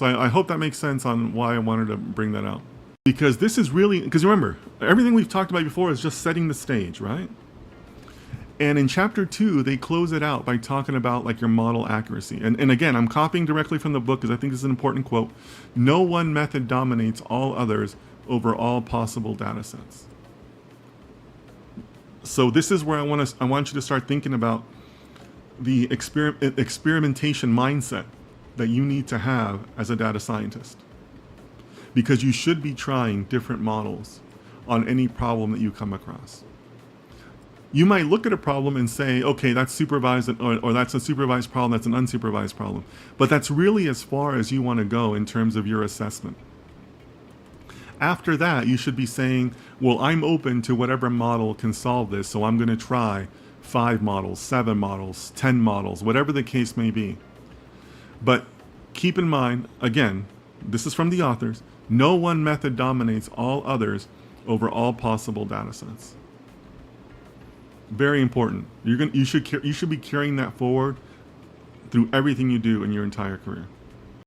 So I hope that makes sense on why I wanted to bring that out. Because this is really, because remember, everything we've talked about before is just setting the stage, right? And in chapter 2, they close it out by talking about like your model accuracy. And again, I'm copying directly from the book because I think this is an important quote. No one method dominates all others over all possible data sets. So this is where I want you to start thinking about the experimentation mindset that you need to have as a data scientist. Because you should be trying different models on any problem that you come across. You might look at a problem and say, okay, that's supervised, or that's a supervised problem, that's an unsupervised problem. But that's really as far as you want to go in terms of your assessment. After that, you should be saying, well, I'm open to whatever model can solve this, so I'm going to try 5 models, 7 models, 10 models, whatever the case may be. But keep in mind, again, this is from the authors, no one method dominates all others over all possible data sets. Very important. You should be carrying that forward through everything you do in your entire career.